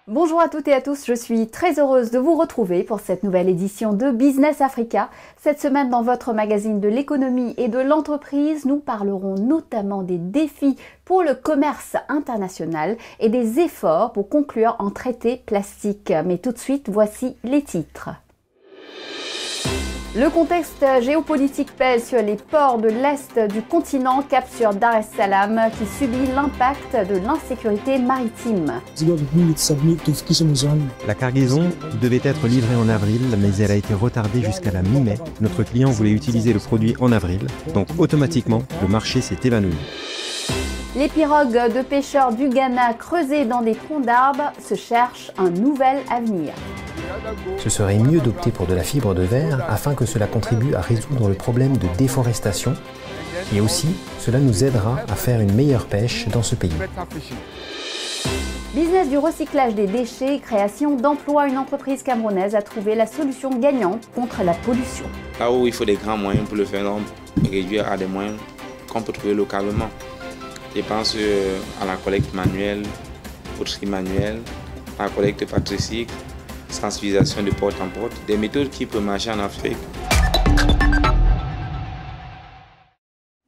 Bonjour à toutes et à tous, je suis très heureuse de vous retrouver pour cette nouvelle édition de Business Africa. Cette semaine, dans votre magazine de l'économie et de l'entreprise, nous parlerons notamment des défis pour le commerce international et des efforts pour conclure un traité plastique. Mais tout de suite, voici les titres. Le contexte géopolitique pèse sur les ports de l'Est du continent, cap sur Dar es Salaam, qui subit l'impact de l'insécurité maritime. La cargaison devait être livrée en avril, mais elle a été retardée jusqu'à la mi-mai. Notre client voulait utiliser le produit en avril, donc automatiquement, le marché s'est évanoui. Les pirogues de pêcheurs du Ghana creusées dans des troncs d'arbres se cherchent un nouvel avenir. Ce serait mieux d'opter pour de la fibre de verre afin que cela contribue à résoudre le problème de déforestation et aussi cela nous aidera à faire une meilleure pêche dans ce pays. Business du recyclage des déchets et création d'emplois, une entreprise camerounaise a trouvé la solution gagnante contre la pollution. Là où il faut des grands moyens pour le faire, réduire à des moyens qu'on peut trouver localement. Je pense à la collecte manuelle, poterie manuelle, à la collecte par tricycle, sensibilisation de porte en porte, des méthodes qui peuvent marcher en Afrique.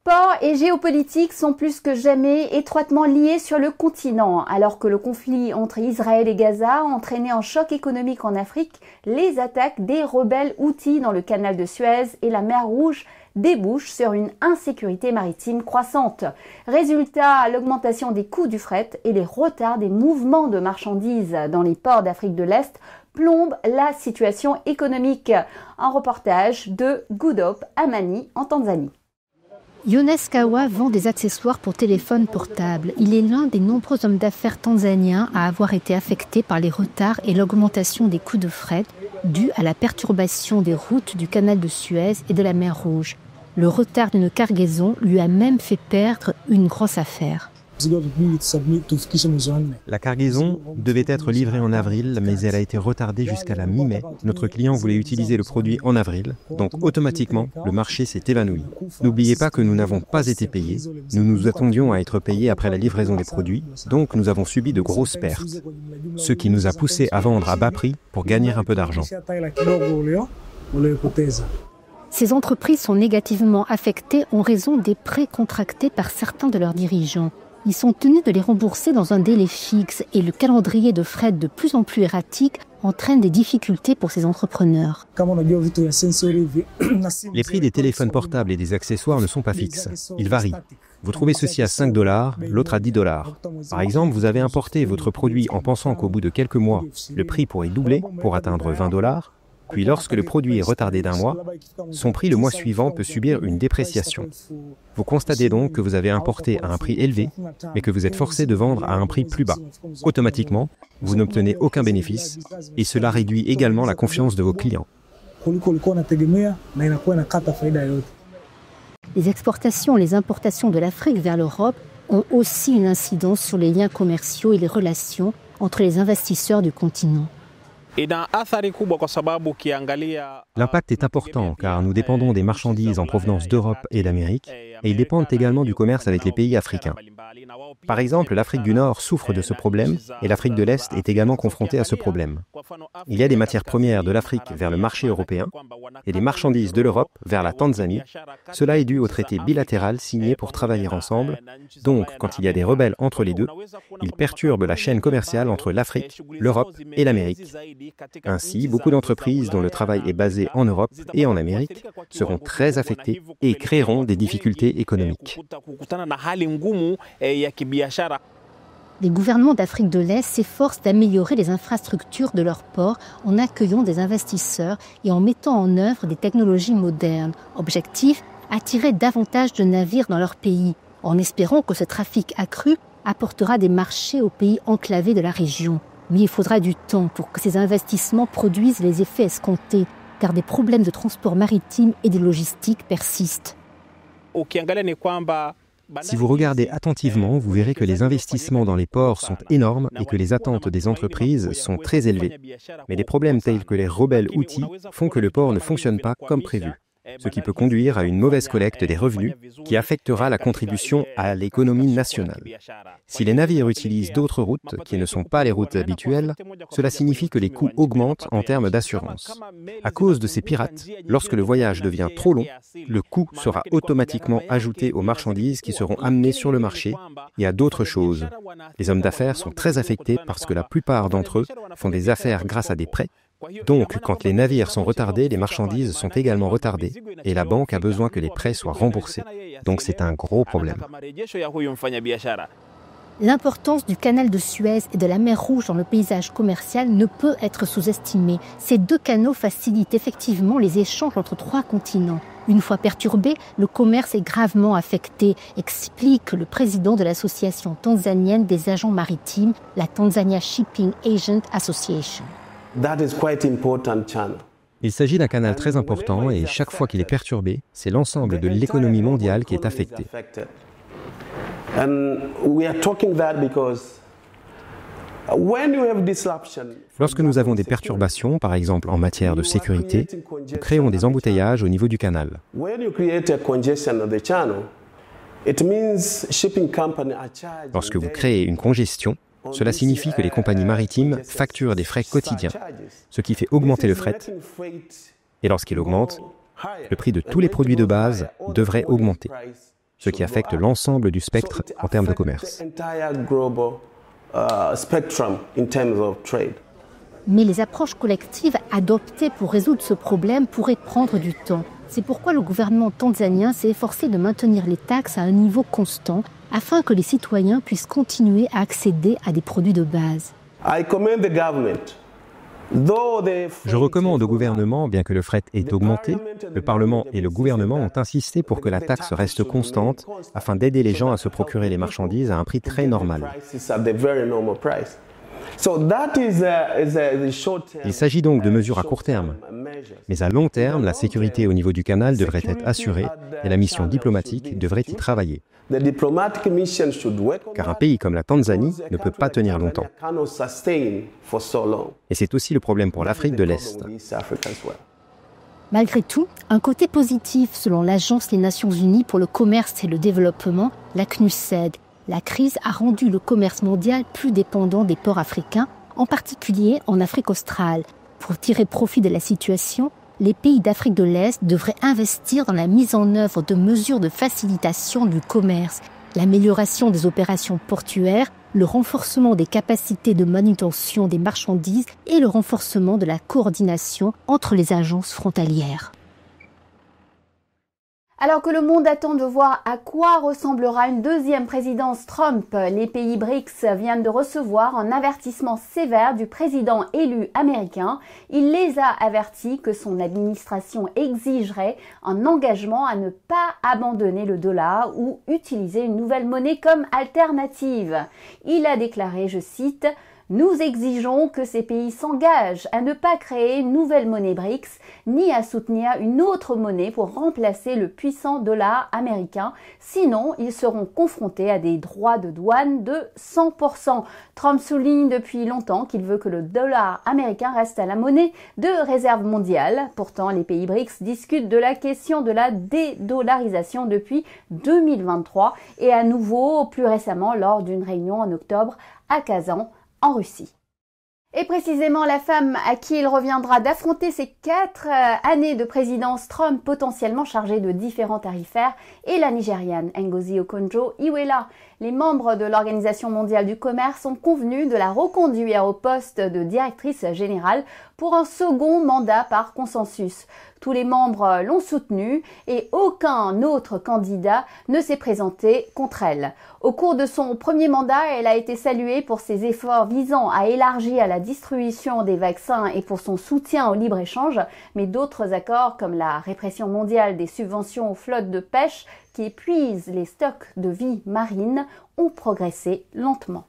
Ports et géopolitique sont plus que jamais étroitement liés sur le continent. Alors que le conflit entre Israël et Gaza a entraîné un choc économique en Afrique, les attaques des rebelles Houthis dans le canal de Suez et la mer Rouge débouchent sur une insécurité maritime croissante. Résultat, l'augmentation des coûts du fret et les retards des mouvements de marchandises dans les ports d'Afrique de l'Est plombent la situation économique. Un reportage de Good Hope Amani en Tanzanie. Younes Kawa vend des accessoires pour téléphone portable. Il est l'un des nombreux hommes d'affaires tanzaniens à avoir été affecté par les retards et l'augmentation des coûts de fret dus à la perturbation des routes du canal de Suez et de la mer Rouge. Le retard d'une cargaison lui a même fait perdre une grosse affaire. La cargaison devait être livrée en avril, mais elle a été retardée jusqu'à la mi-mai. Notre client voulait utiliser le produit en avril, donc automatiquement, le marché s'est évanoui. N'oubliez pas que nous n'avons pas été payés. Nous nous attendions à être payés après la livraison des produits, donc nous avons subi de grosses pertes. Ce qui nous a poussés à vendre à bas prix pour gagner un peu d'argent. Ces entreprises sont négativement affectées en raison des prêts contractés par certains de leurs dirigeants. Ils sont tenus de les rembourser dans un délai fixe et le calendrier de fret de plus en plus erratique entraîne des difficultés pour ces entrepreneurs. Les prix des téléphones portables et des accessoires ne sont pas fixes. Ils varient. Vous trouvez ceci à 5 $, l'autre à 10 $. Par exemple, vous avez importé votre produit en pensant qu'au bout de quelques mois, le prix pourrait doubler pour atteindre 20 $. Puis lorsque le produit est retardé d'un mois, son prix le mois suivant peut subir une dépréciation. Vous constatez donc que vous avez importé à un prix élevé, mais que vous êtes forcé de vendre à un prix plus bas. Automatiquement, vous n'obtenez aucun bénéfice et cela réduit également la confiance de vos clients. Les exportations et les importations de l'Afrique vers l'Europe ont aussi une incidence sur les liens commerciaux et les relations entre les investisseurs du continent. L'impact est important car nous dépendons des marchandises en provenance d'Europe et d'Amérique et ils dépendent également du commerce avec les pays africains. Par exemple, l'Afrique du Nord souffre de ce problème et l'Afrique de l'Est est également confrontée à ce problème. Il y a des matières premières de l'Afrique vers le marché européen et des marchandises de l'Europe vers la Tanzanie. Cela est dû au traité bilatéral signé pour travailler ensemble. Donc, quand il y a des rebelles entre les deux, ils perturbent la chaîne commerciale entre l'Afrique, l'Europe et l'Amérique. Ainsi, beaucoup d'entreprises dont le travail est basé en Europe et en Amérique seront très affectées et créeront des difficultés économiques. Les gouvernements d'Afrique de l'Est s'efforcent d'améliorer les infrastructures de leurs ports en accueillant des investisseurs et en mettant en œuvre des technologies modernes. Objectif, attirer davantage de navires dans leur pays, en espérant que ce trafic accru apportera des marchés aux pays enclavés de la région. Mais il faudra du temps pour que ces investissements produisent les effets escomptés, car des problèmes de transport maritime et de logistique persistent. Si vous regardez attentivement, vous verrez que les investissements dans les ports sont énormes et que les attentes des entreprises sont très élevées. Mais des problèmes tels que les rebelles Houthis font que le port ne fonctionne pas comme prévu, ce qui peut conduire à une mauvaise collecte des revenus qui affectera la contribution à l'économie nationale. Si les navires utilisent d'autres routes qui ne sont pas les routes habituelles, cela signifie que les coûts augmentent en termes d'assurance. À cause de ces pirates, lorsque le voyage devient trop long, le coût sera automatiquement ajouté aux marchandises qui seront amenées sur le marché et à d'autres choses. Les hommes d'affaires sont très affectés parce que la plupart d'entre eux font des affaires grâce à des prêts. Donc, quand les navires sont retardés, les marchandises sont également retardées et la banque a besoin que les prêts soient remboursés. Donc, c'est un gros problème. L'importance du canal de Suez et de la mer Rouge dans le paysage commercial ne peut être sous-estimée. Ces deux canaux facilitent effectivement les échanges entre trois continents. Une fois perturbé, le commerce est gravement affecté, explique le président de l'association tanzanienne des agents maritimes, la Tanzania Shipping Agent Association. Il s'agit d'un canal très important et chaque fois qu'il est perturbé, c'est l'ensemble de l'économie mondiale qui est affectée. Lorsque nous avons des perturbations, par exemple en matière de sécurité, nous créons des embouteillages au niveau du canal. Lorsque vous créez une congestion, cela signifie que les compagnies maritimes facturent des frais quotidiens, ce qui fait augmenter le fret. Et lorsqu'il augmente, le prix de tous les produits de base devrait augmenter, ce qui affecte l'ensemble du spectre en termes de commerce. Mais les approches collectives adoptées pour résoudre ce problème pourraient prendre du temps. C'est pourquoi le gouvernement tanzanien s'est efforcé de maintenir les taxes à un niveau constant afin que les citoyens puissent continuer à accéder à des produits de base. Je recommande au gouvernement, bien que le fret ait augmenté, le Parlement et le gouvernement ont insisté pour que la taxe reste constante afin d'aider les gens à se procurer les marchandises à un prix très normal. Il s'agit donc de mesures à court terme. Mais à long terme, la sécurité au niveau du canal devrait être assurée et la mission diplomatique devrait y travailler. Car un pays comme la Tanzanie ne peut pas tenir longtemps. Et c'est aussi le problème pour l'Afrique de l'Est. Malgré tout, un côté positif selon l'Agence des Nations Unies pour le commerce et le développement, la CNUSED. La crise a rendu le commerce mondial plus dépendant des ports africains, en particulier en Afrique australe. Pour tirer profit de la situation, les pays d'Afrique de l'Est devraient investir dans la mise en œuvre de mesures de facilitation du commerce, l'amélioration des opérations portuaires, le renforcement des capacités de manutention des marchandises et le renforcement de la coordination entre les agences frontalières. Alors que le monde attend de voir à quoi ressemblera une deuxième présidence Trump, les pays BRICS viennent de recevoir un avertissement sévère du président élu américain. Il les a avertis que son administration exigerait un engagement à ne pas abandonner le dollar ou utiliser une nouvelle monnaie comme alternative. Il a déclaré, je cite, « Nous exigeons que ces pays s'engagent à ne pas créer une nouvelle monnaie BRICS, ni à soutenir une autre monnaie pour remplacer le puissant dollar américain. Sinon, ils seront confrontés à des droits de douane de 100%. » Trump souligne depuis longtemps qu'il veut que le dollar américain reste à la monnaie de réserve mondiale. Pourtant, les pays BRICS discutent de la question de la dédollarisation depuis 2023 et à nouveau plus récemment lors d'une réunion en octobre à Kazan, en Russie. Et précisément la femme à qui il reviendra d'affronter ces 4 années de présidence Trump potentiellement chargée de différends tarifaires est la Nigériane Ngozi Okonjo-Iweala. Les membres de l'Organisation mondiale du commerce ont convenu de la reconduire au poste de directrice générale pour un second mandat par consensus. Tous les membres l'ont soutenue et aucun autre candidat ne s'est présenté contre elle. Au cours de son premier mandat, elle a été saluée pour ses efforts visant à élargir la distribution des vaccins et pour son soutien au libre-échange, mais d'autres accords comme la répression mondiale des subventions aux flottes de pêche qui épuisent les stocks de vie marine ont progressé lentement.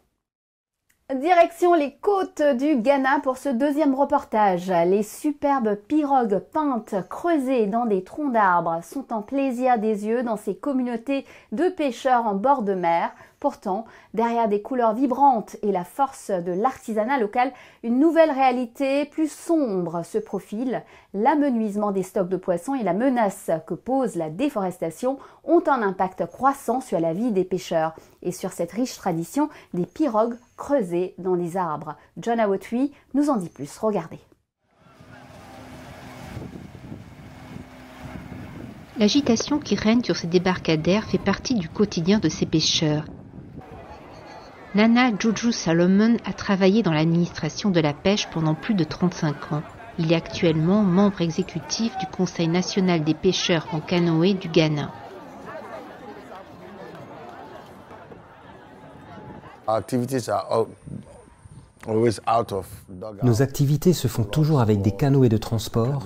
Direction les côtes du Ghana pour ce deuxième reportage. Les superbes pirogues peintes creusées dans des troncs d'arbres sont un plaisir des yeux dans ces communautés de pêcheurs en bord de mer. Pourtant, derrière des couleurs vibrantes et la force de l'artisanat local, une nouvelle réalité plus sombre se profile. L'amenuisement des stocks de poissons et la menace que pose la déforestation ont un impact croissant sur la vie des pêcheurs et sur cette riche tradition des pirogues creusées dans les arbres. John Awotwi nous en dit plus. Regardez. L'agitation qui règne sur ces débarcadères fait partie du quotidien de ces pêcheurs. Nana Juju Solomon a travaillé dans l'administration de la pêche pendant plus de 35 ans. Il est actuellement membre exécutif du Conseil national des pêcheurs en canoë du Ghana. Nos activités se font toujours avec des canoës de transport,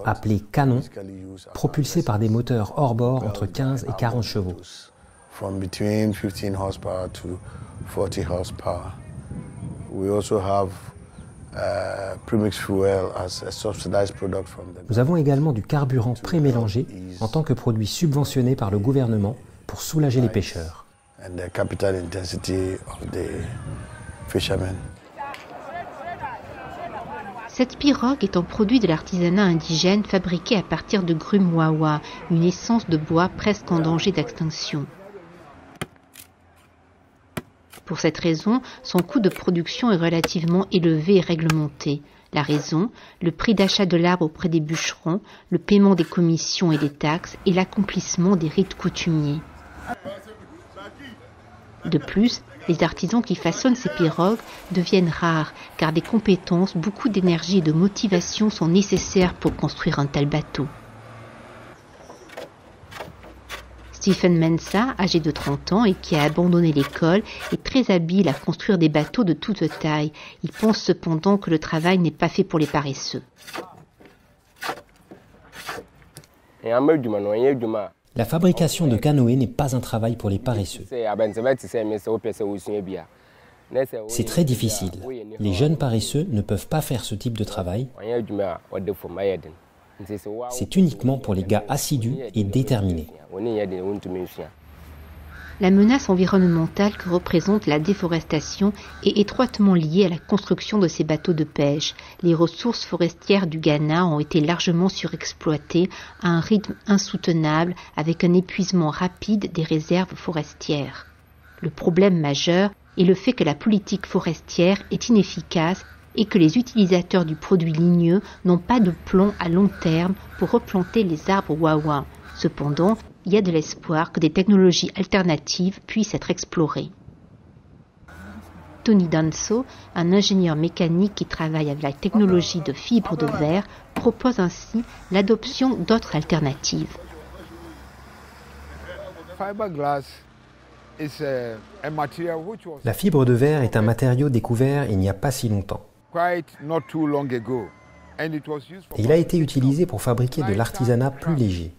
appelés canons, propulsés par des moteurs hors-bord entre 15 et 40 chevaux. From between 15 horsepower to 40 horsepower. We also have premix fuel as a subsidized product from the... Nous avons également du carburant pré-mélangé en tant que produit subventionné par le gouvernement pour soulager les pêcheurs. And the capital intensity of the fishermen. Cette pirogue est un produit de l'artisanat indigène fabriqué à partir de grume wawa, une essence de bois presque en danger d'extinction. Pour cette raison, son coût de production est relativement élevé et réglementé. La raison, le prix d'achat de l'arbre auprès des bûcherons, le paiement des commissions et des taxes et l'accomplissement des rites coutumiers. De plus, les artisans qui façonnent ces pirogues deviennent rares car des compétences, beaucoup d'énergie et de motivation sont nécessaires pour construire un tel bateau. Stephen Mensah, âgé de 30 ans et qui a abandonné l'école, est très habile à construire des bateaux de toute taille. Il pense cependant que le travail n'est pas fait pour les paresseux. La fabrication de canoës n'est pas un travail pour les paresseux. C'est très difficile. Les jeunes paresseux ne peuvent pas faire ce type de travail. C'est uniquement pour les gars assidus et déterminés. La menace environnementale que représente la déforestation est étroitement liée à la construction de ces bateaux de pêche. Les ressources forestières du Ghana ont été largement surexploitées à un rythme insoutenable avec un épuisement rapide des réserves forestières. Le problème majeur est le fait que la politique forestière est inefficace et que les utilisateurs du produit ligneux n'ont pas de plan à long terme pour replanter les arbres wawa. Cependant, il y a de l'espoir que des technologies alternatives puissent être explorées. Tony Danso, un ingénieur mécanique qui travaille avec la technologie de fibre de verre, propose ainsi l'adoption d'autres alternatives. La fibre de verre est un matériau découvert il n'y a pas si longtemps. Il a été utilisé pour fabriquer de l'artisanat plus léger.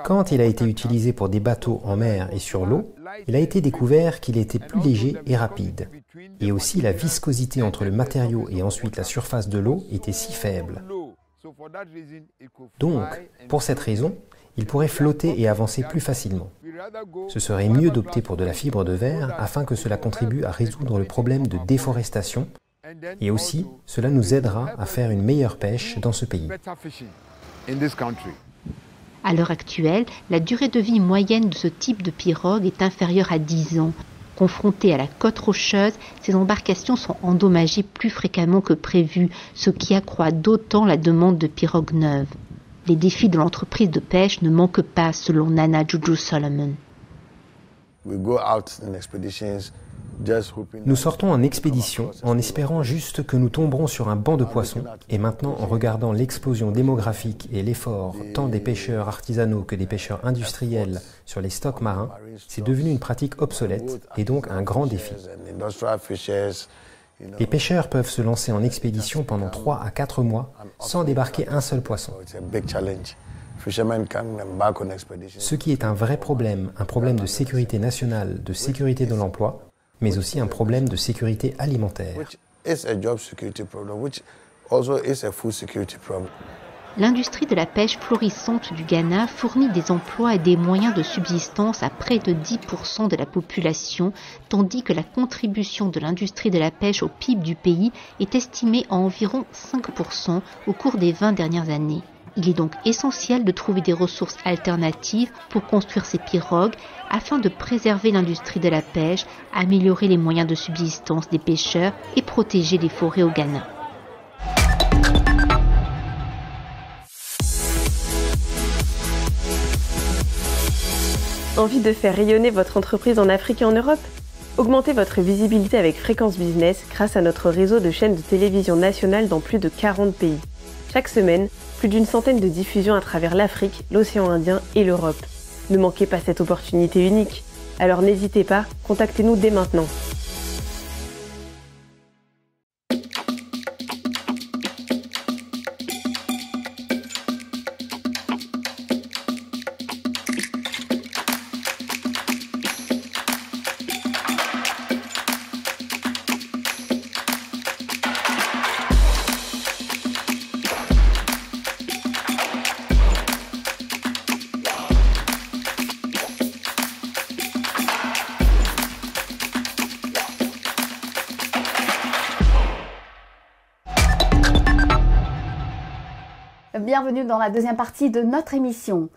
Quand il a été utilisé pour des bateaux en mer et sur l'eau, il a été découvert qu'il était plus léger et rapide. Et aussi la viscosité entre le matériau et ensuite la surface de l'eau était si faible. Donc, pour cette raison, il pourrait flotter et avancer plus facilement. Ce serait mieux d'opter pour de la fibre de verre afin que cela contribue à résoudre le problème de déforestation et aussi cela nous aidera à faire une meilleure pêche dans ce pays. À l'heure actuelle, la durée de vie moyenne de ce type de pirogue est inférieure à 10 ans. Confrontées à la côte rocheuse, ces embarcations sont endommagées plus fréquemment que prévu, ce qui accroît d'autant la demande de pirogues neuves. Les défis de l'entreprise de pêche ne manquent pas, selon Nana Juju Solomon. Nous sortons en expédition en espérant juste que nous tomberons sur un banc de poissons et maintenant en regardant l'explosion démographique et l'effort tant des pêcheurs artisanaux que des pêcheurs industriels sur les stocks marins, c'est devenu une pratique obsolète et donc un grand défi. Les pêcheurs peuvent se lancer en expédition pendant 3 à 4 mois sans débarquer un seul poisson. fishermen can embark on expeditions. Ce qui est un vrai problème, un problème de sécurité nationale, de sécurité de l'emploi, mais aussi un problème de sécurité alimentaire. Which is a job security problem, which also is a food security problem. L'industrie de la pêche florissante du Ghana fournit des emplois et des moyens de subsistance à près de 10% de la population, tandis que la contribution de l'industrie de la pêche au PIB du pays est estimée à environ 5% au cours des 20 dernières années. Il est donc essentiel de trouver des ressources alternatives pour construire ces pirogues afin de préserver l'industrie de la pêche, améliorer les moyens de subsistance des pêcheurs et protéger les forêts au Ghana. Envie de faire rayonner votre entreprise en Afrique et en Europe ? Augmentez votre visibilité avec Fréquence Business grâce à notre réseau de chaînes de télévision nationales dans plus de 40 pays. Chaque semaine, plus d'une centaine de diffusions à travers l'Afrique, l'océan Indien et l'Europe. Ne manquez pas cette opportunité unique. Alors n'hésitez pas, contactez-nous dès maintenant. Bienvenue dans la deuxième partie de notre émission.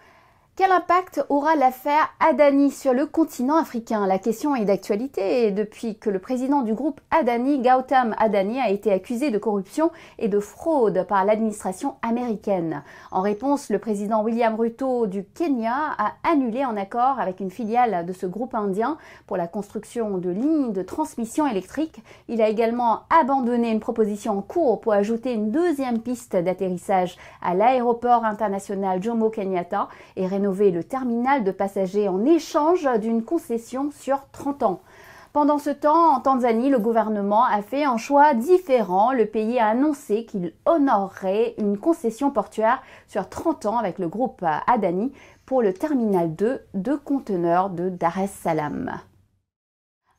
Quel impact aura l'affaire Adani sur le continent africain? La question est d'actualité depuis que le président du groupe Adani, Gautam Adani, a été accusé de corruption et de fraude par l'administration américaine. En réponse, le président William Ruto du Kenya a annulé un accord avec une filiale de ce groupe indien pour la construction de lignes de transmission électrique. Il a également abandonné une proposition en cours pour ajouter une deuxième piste d'atterrissage à l'aéroport international Jomo Kenyatta et rénover le terminal de passagers en échange d'une concession sur 30 ans. Pendant ce temps, en Tanzanie, le gouvernement a fait un choix différent. Le pays a annoncé qu'il honorerait une concession portuaire sur 30 ans avec le groupe Adani pour le terminal 2 de conteneurs de Dar es Salaam.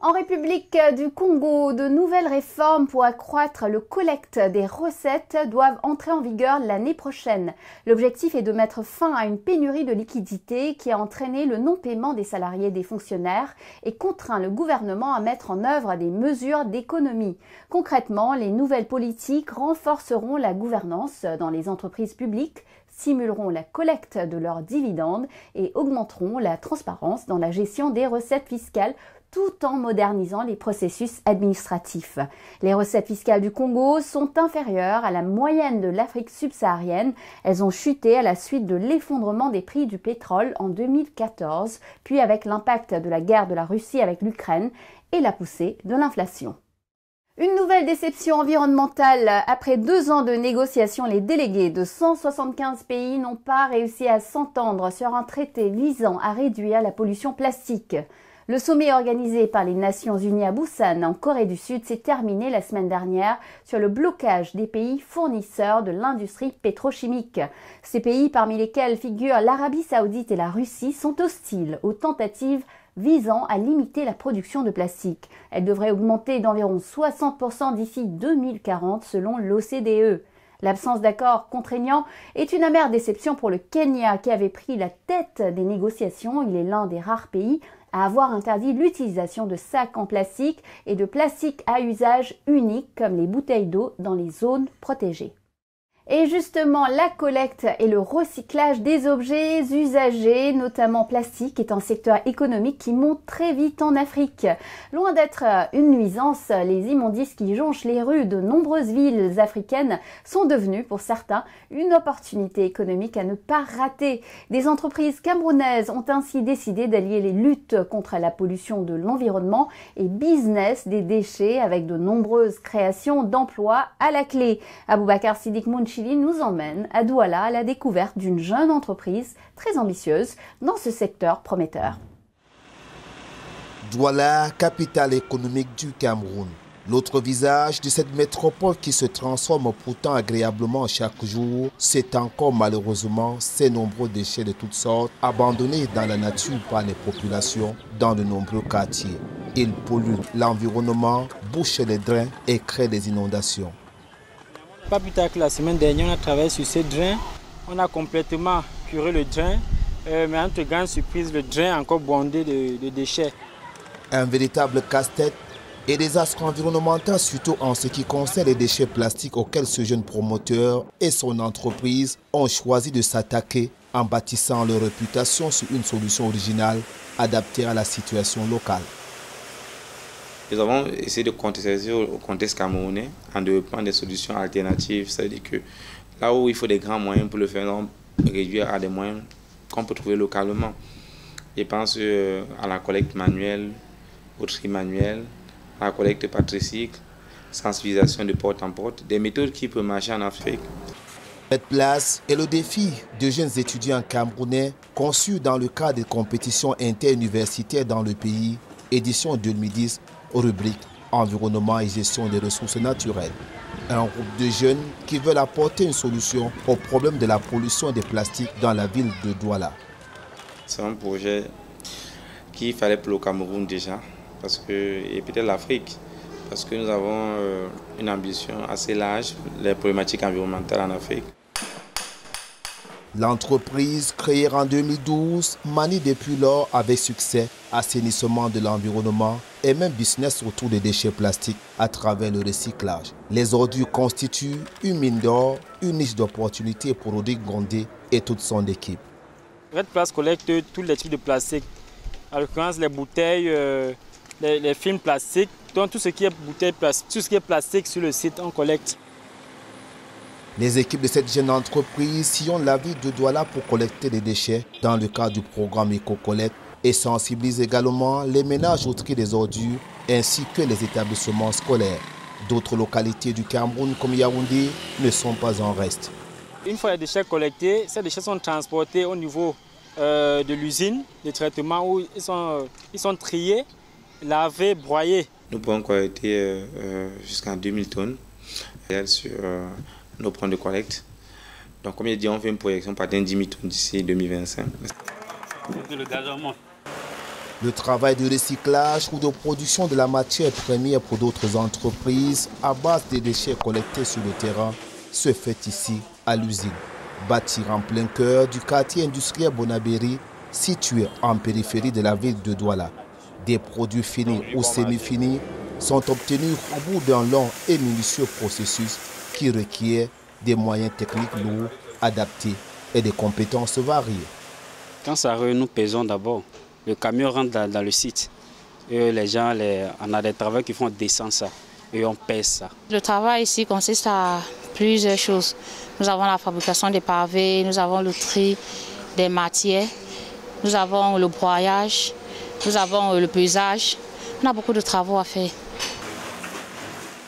En République du Congo, de nouvelles réformes pour accroître le collecte des recettes doivent entrer en vigueur l'année prochaine. L'objectif est de mettre fin à une pénurie de liquidités qui a entraîné le non-paiement des salariés et des fonctionnaires et contraint le gouvernement à mettre en œuvre des mesures d'économie. Concrètement, les nouvelles politiques renforceront la gouvernance dans les entreprises publiques, stimuleront la collecte de leurs dividendes et augmenteront la transparence dans la gestion des recettes fiscales tout en modernisant les processus administratifs. Les recettes fiscales du Congo sont inférieures à la moyenne de l'Afrique subsaharienne. Elles ont chuté à la suite de l'effondrement des prix du pétrole en 2014, puis avec l'impact de la guerre de la Russie avec l'Ukraine et la poussée de l'inflation. Une nouvelle déception environnementale. Après 2 ans de négociations, les délégués de 175 pays n'ont pas réussi à s'entendre sur un traité visant à réduire la pollution plastique. Le sommet organisé par les Nations Unies à Busan, en Corée du Sud, s'est terminé la semaine dernière sur le blocage des pays fournisseurs de l'industrie pétrochimique. Ces pays, parmi lesquels figurent l'Arabie Saoudite et la Russie, sont hostiles aux tentatives visant à limiter la production de plastique. Elle devrait augmenter d'environ 60% d'ici 2040 selon l'OCDE. L'absence d'accord contraignant est une amère déception pour le Kenya qui avait pris la tête des négociations. Il est l'un des rares pays à avoir interdit l'utilisation de sacs en plastique et de plastique à usage unique comme les bouteilles d'eau dans les zones protégées. Et justement, la collecte et le recyclage des objets usagés, notamment plastiques, est un secteur économique qui monte très vite en Afrique. Loin d'être une nuisance, les immondices qui jonchent les rues de nombreuses villes africaines sont devenus, pour certains, une opportunité économique à ne pas rater. Des entreprises camerounaises ont ainsi décidé d'allier les luttes contre la pollution de l'environnement et business des déchets avec de nombreuses créations d'emplois à la clé. Aboubacar Sidik Mounchili nous emmène à Douala à la découverte d'une jeune entreprise très ambitieuse dans ce secteur prometteur. Douala, capitale économique du Cameroun. L'autre visage de cette métropole qui se transforme pourtant agréablement chaque jour, c'est encore malheureusement ces nombreux déchets de toutes sortes abandonnés dans la nature par les populations dans de nombreux quartiers. Ils polluent l'environnement, bouchent les drains et créent des inondations. Pas plus tard que la semaine dernière, on a travaillé sur ces drains. On a complètement curé le drain, mais entre grandes surprises, le drain est encore bondé de déchets. Un véritable casse-tête et désastre environnemental, surtout en ce qui concerne les déchets plastiques auxquels ce jeune promoteur et son entreprise ont choisi de s'attaquer en bâtissant leur réputation sur une solution originale adaptée à la situation locale. Nous avons essayé de contextualiser au contexte camerounais en développant des solutions alternatives. C'est-à-dire que là où il faut des grands moyens pour le faire, réduire à des moyens qu'on peut trouver localement. Je pense à la collecte manuelle, au tri manuel, à la collecte par tricycle, sensibilisation de porte en porte, des méthodes qui peuvent marcher en Afrique. Cette place est le défi de jeunes étudiants camerounais conçus dans le cadre des compétitions interuniversitaires dans le pays, édition 2010, rubrique Environnement et gestion des ressources naturelles. Un groupe de jeunes qui veulent apporter une solution au problème de la pollution des plastiques dans la ville de Douala. C'est un projet qu'il fallait pour le Cameroun déjà, et peut-être l'Afrique, parce que nous avons une ambition assez large, les problématiques environnementales en Afrique. L'entreprise, créée en 2012, manie depuis lors avec succès assainissement de l'environnement et même business autour des déchets plastiques à travers le recyclage. Les ordures constituent une mine d'or, une niche d'opportunités pour Rodrigue Gondé et toute son équipe. RedPlace collecte tous les types de plastique, en l'occurrence les bouteilles, les films plastiques, donc tout ce qui est bouteilles plastiques, tout ce qui est plastique sur le site, on collecte. Les équipes de cette jeune entreprise sillonnent la ville de Douala pour collecter des déchets dans le cadre du programme Éco-Collecte et sensibilisent également les ménages au tri des ordures ainsi que les établissements scolaires. D'autres localités du Cameroun comme Yaoundé ne sont pas en reste. Une fois les déchets collectés, ces déchets sont transportés au niveau de l'usine de traitement où ils sont triés, lavés, broyés. Nous pouvons collecter jusqu'à 2000 tonnes sur nos points de collecte. Donc, comme je dis, on fait une projection pour atteindre 10 000 tonnes d'ici 2025. Le travail de recyclage ou de production de la matière première pour d'autres entreprises à base des déchets collectés sur le terrain se fait ici à l'usine, bâtie en plein cœur du quartier industriel Bonabéry, situé en périphérie de la ville de Douala. Des produits finis ou semi-finis sont obtenus au bout d'un long et minutieux processus qui requiert des moyens techniques lourds, adaptés et des compétences variées. Quand ça arrive, nous pesons d'abord. Le camion rentre dans le site. Et les gens, on a des travaux qui font descendre ça. Et on pèse ça. Le travail ici consiste à plusieurs choses. Nous avons la fabrication des pavés, nous avons le tri des matières, nous avons le broyage, nous avons le pesage. On a beaucoup de travaux à faire.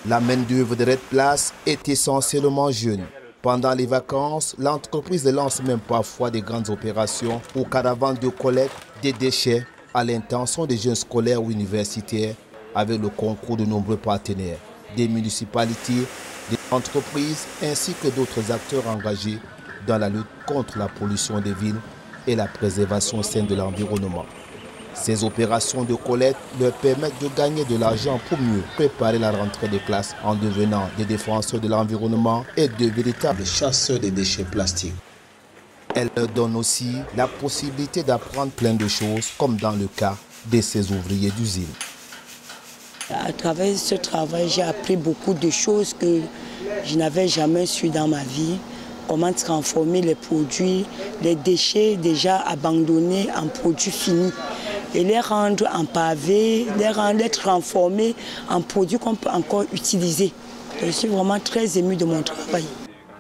La main-d'œuvre de RedPlace est essentiellement jeune. Pendant les vacances, l'entreprise lance même parfois des grandes opérations ou caravanes de collecte des déchets à l'intention des jeunes scolaires ou universitaires avec le concours de nombreux partenaires, des municipalités, des entreprises ainsi que d'autres acteurs engagés dans la lutte contre la pollution des villes et la préservation saine de l'environnement. Ces opérations de collecte leur permettent de gagner de l'argent pour mieux préparer la rentrée des classes en devenant des défenseurs de l'environnement et de véritables chasseurs des déchets plastiques. Elles leur donnent aussi la possibilité d'apprendre plein de choses, comme dans le cas de ces ouvriers d'usine. À travers ce travail, j'ai appris beaucoup de choses que je n'avais jamais su dans ma vie. Comment transformer les produits, les déchets déjà abandonnés en produits finis. Et les rendre en pavés, les transformer en produits qu'on peut encore utiliser. Je suis vraiment très émue de mon travail.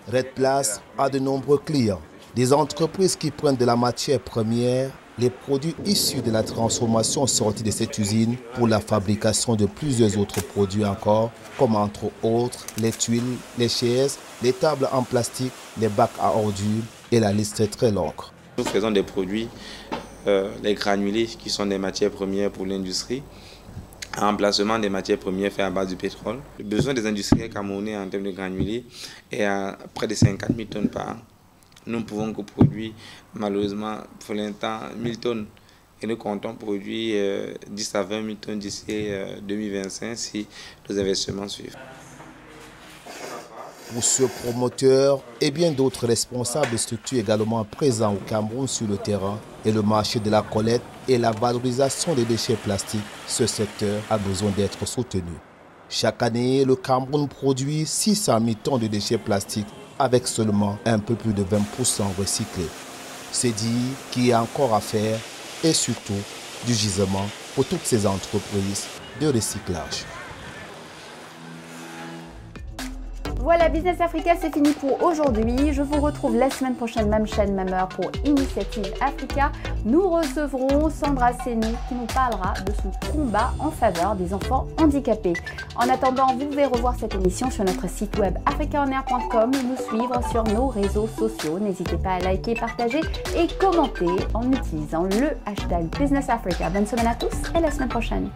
RedPlace a de nombreux clients, des entreprises qui prennent de la matière première, les produits issus de la transformation sortis de cette usine pour la fabrication de plusieurs autres produits encore, comme entre autres les tuiles, les chaises, les tables en plastique, les bacs à ordures et la liste est très longue. Nous faisons des produits, les granulés qui sont des matières premières pour l'industrie, un remplacement des matières premières faites à base du pétrole. Le besoin des industriels camerounais en termes de granulés est à près de 50 000 tonnes par an. Nous ne pouvons que produire, malheureusement, pour l'instant, 1000 tonnes. Et nous comptons produire 10 à 20 000 tonnes d'ici 2025 si nos investissements suivent. Pour ce promoteur et bien d'autres responsables de structures également présents au Cameroun sur le terrain et le marché de la collecte et la valorisation des déchets plastiques, ce secteur a besoin d'être soutenu. Chaque année, le Cameroun produit 600 000 tonnes de déchets plastiques avec seulement un peu plus de 20% recyclés. C'est dit qu'il y a encore à faire et surtout du gisement pour toutes ces entreprises de recyclage. Voilà, Business Africa, c'est fini pour aujourd'hui. Je vous retrouve la semaine prochaine, même chaîne, même heure pour Initiative Africa. Nous recevrons Sandra Senou qui nous parlera de son combat en faveur des enfants handicapés. En attendant, vous pouvez revoir cette émission sur notre site web africaonair.com et nous suivre sur nos réseaux sociaux. N'hésitez pas à liker, partager et commenter en utilisant le hashtag Business Africa. Bonne semaine à tous et à la semaine prochaine.